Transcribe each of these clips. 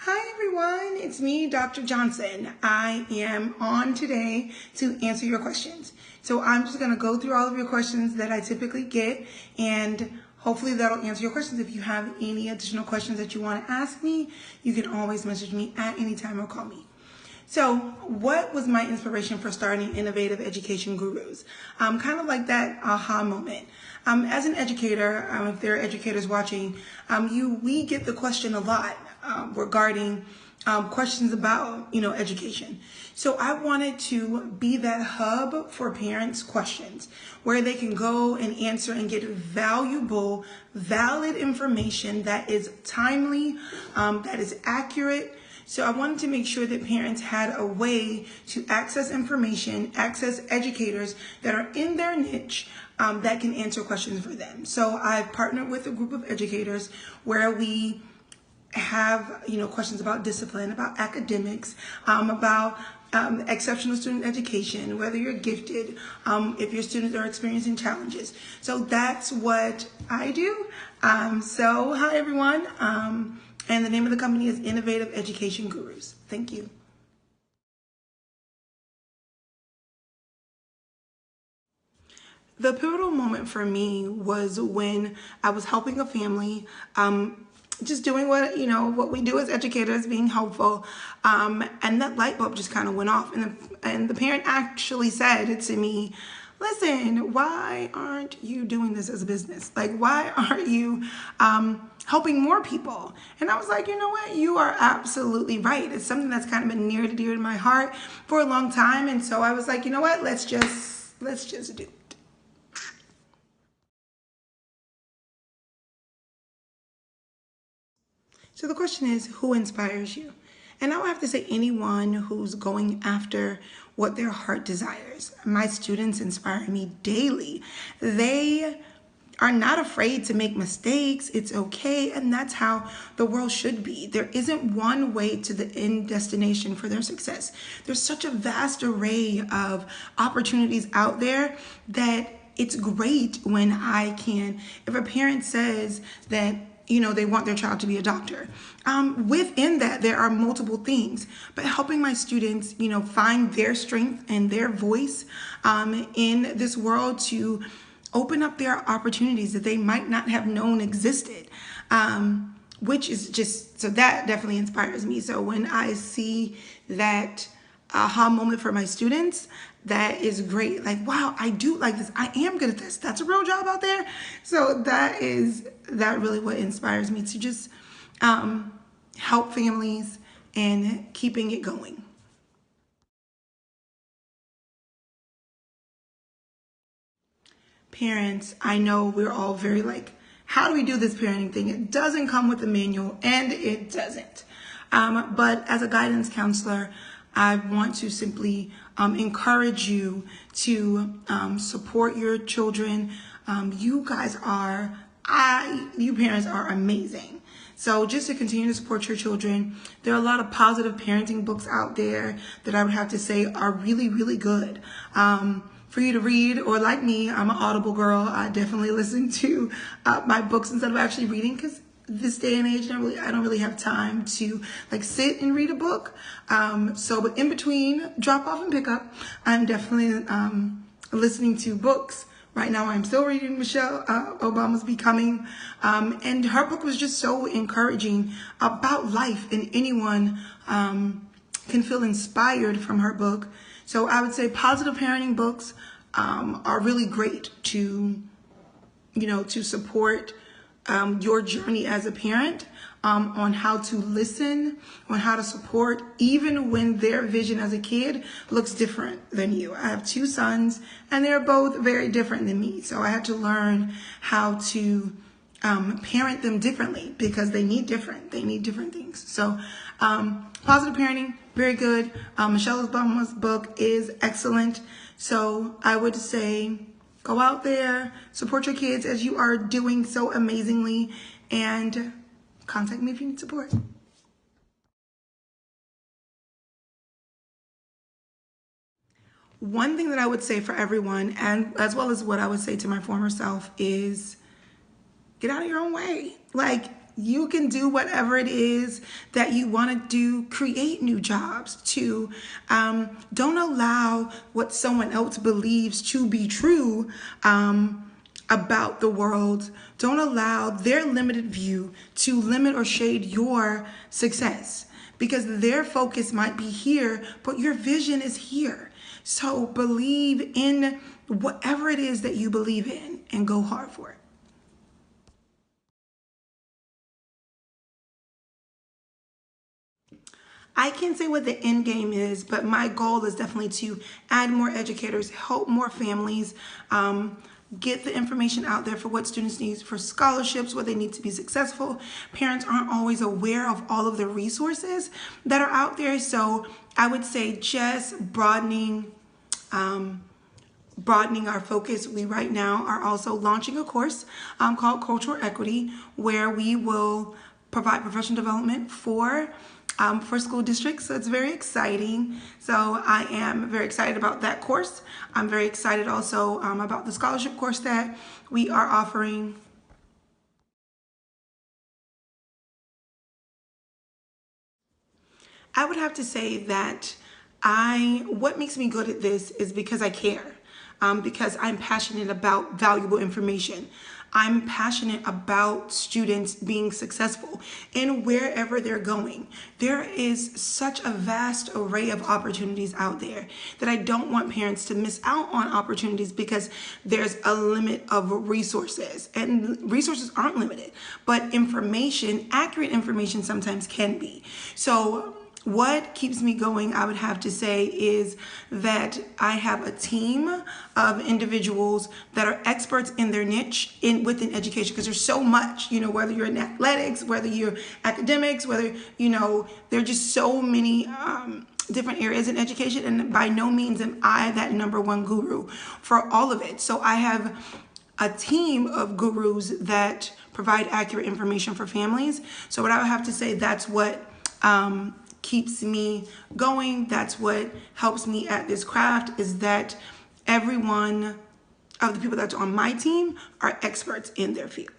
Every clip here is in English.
Hi everyone, it's me, Dr. Johnson. I am on today to answer your questions. So I'm just going to go through all of your questions that I typically get, and hopefully that'll answer your questions. If you have any additional questions that you want to ask me, you can always message me at any time or call me. So what was my inspiration for starting Innovative Education Gurus? Kind of like that aha moment. As an educator, if there are educators watching, we get the question a lot regarding questions about, education. So I wanted to be that hub for parents' questions where they can go and answer and get valuable, valid information that is timely, that is accurate. So I wanted to make sure that parents had a way to access information, access educators that are in their niche that can answer questions for them. So I've partnered with a group of educators where we have, questions about discipline, about academics, about exceptional student education, whether you're gifted, if your students are experiencing challenges. So that's what I do. So hi everyone. And the name of the company is Innovative Education Gurus. Thank you. The pivotal moment for me was when I was helping a family, just doing what we do as educators, being helpful, and that light bulb just kind of went off. And the parent actually said to me, listen, why aren't you doing this as a business? Like, why aren't you helping more people? And I was like, you know what? You are absolutely right. It's something that's kind of been near and dear to my heart for a long time. And so I was like, you know what? Let's just do it. So the question is, who inspires you? And I would have to say anyone who's going after what their heart desires. My students inspire me daily. They are not afraid to make mistakes. It's okay. And that's how the world should be. There isn't one way to the end destination for their success. There's such a vast array of opportunities out there that it's great when if a parent says that they want their child to be a doctor. Within that, there are multiple things, but helping my students, find their strength and their voice in this world to open up their opportunities that they might not have known existed, which is so that definitely inspires me. So when I see that aha moment for my students, that is great. Like, wow, I do like this. I am good at this. That's a real job out there. So that really what inspires me to just help families and keeping it going. Parents, I know we're all very like, how do we do this parenting thing? It doesn't come with a manual, and it doesn't. But as a guidance counselor, I want to simply encourage you to support your children. You parents are amazing. So just to continue to support your children, there are a lot of positive parenting books out there that I would have to say are really, really good for you to read. Or like me, I'm an Audible girl. I definitely listen to my books instead of actually reading, because this day and age, I don't really have time to like sit and read a book. But in between drop off and pick up, I'm definitely listening to books. Right now, I'm still reading Michelle Obama's Becoming, and her book was just so encouraging about life, and anyone can feel inspired from her book. So I would say positive parenting books are really great to support your journey as a parent, on how to listen, on how to support, even when their vision as a kid looks different than you. I have two sons, and they're both very different than me. So I had to learn how to parent them differently, because they need different things. So positive parenting, very good. Michelle Obama's book is excellent. So I would say, go out there, support your kids as you are doing so amazingly, and contact me if you need support. One thing that I would say for everyone, and as well as what I would say to my former self, is get out of your own way. Like, you can do whatever it is that you want to do. Create new jobs too. Don't allow what someone else believes to be true about the world. Don't allow their limited view to limit or shade your success, because their focus might be here, but your vision is here. So believe in whatever it is that you believe in and go hard for it. I can't say what the end game is, but my goal is definitely to add more educators, help more families, get the information out there for what students need for scholarships, what they need to be successful. Parents aren't always aware of all of the resources that are out there. So I would say just broadening our focus. We right now are also launching a course called Cultural Equity, where we will provide professional development for school districts. So it's very exciting. So I am very excited about that course. I'm very excited also about the scholarship course that we are offering. I would have to say that what makes me good at this is because I care, because I'm passionate about valuable information. I'm passionate about students being successful in wherever they're going. There is such a vast array of opportunities out there that I don't want parents to miss out on opportunities because there's a limit of resources, and resources aren't limited, but information, accurate information sometimes can be. So what keeps me going, I would have to say, is that I have a team of individuals that are experts in their niche within education, because there's so much, whether you're in athletics, whether you're academics, whether, there are just so many different areas in education, and by no means am I that number one guru for all of it. So I have a team of gurus that provide accurate information for families. So what I would have to say, that's what keeps me going. That's what helps me at this craft, is that every one of the people that's on my team are experts in their field.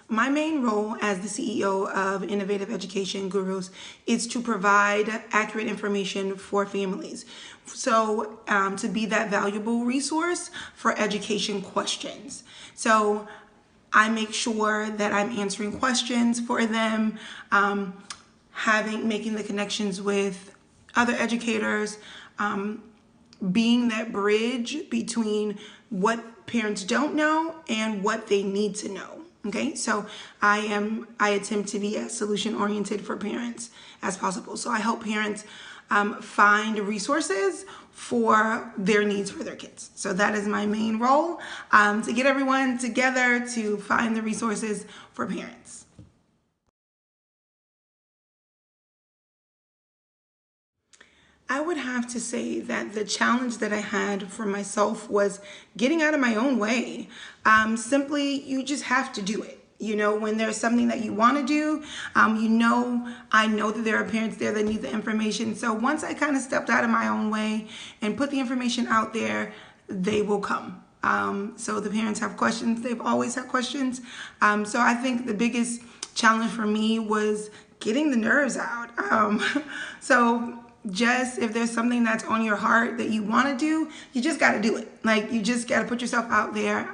My main role as the CEO of Innovative Education Gurus is to provide accurate information for families. So to be that valuable resource for education questions. So I make sure that I'm answering questions for them, making the connections with other educators, being that bridge between what parents don't know and what they need to know. Okay, so I attempt to be as solution oriented for parents as possible. So I help parents find resources for their needs for their kids. So that is my main role, to get everyone together to find the resources for parents. I would have to say that the challenge that I had for myself was getting out of my own way. Simply, you just have to do it. When there's something that you want to do, I know that there are parents there that need the information. So once I kind of stepped out of my own way and put the information out there, they will come. So the parents have questions. They've always had questions. So I think the biggest challenge for me was getting the nerves out. So just if there's something that's on your heart that you want to do, you just got to do it. Like, you just got to put yourself out there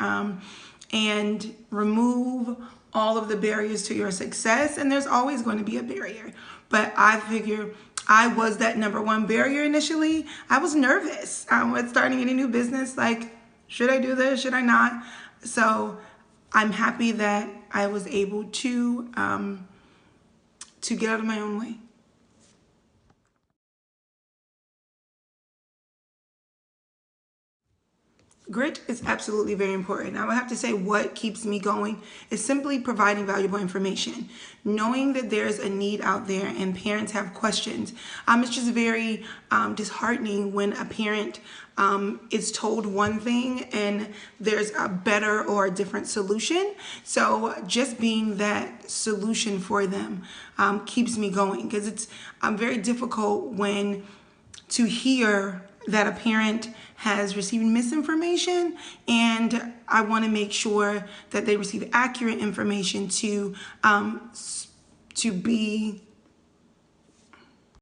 and remove all of the barriers to your success. And there's always going to be a barrier. But I figure I was that number one barrier initially. I was nervous with starting any new business. Like, should I do this? Should I not? So I'm happy that I was able to get out of my own way. Grit is absolutely very important. I would have to say what keeps me going is simply providing valuable information. Knowing that there's a need out there and parents have questions. It's just very disheartening when a parent is told one thing and there's a better or a different solution. So just being that solution for them keeps me going, because it's very difficult when to hear that a parent has received misinformation, and I want to make sure that they receive accurate information to be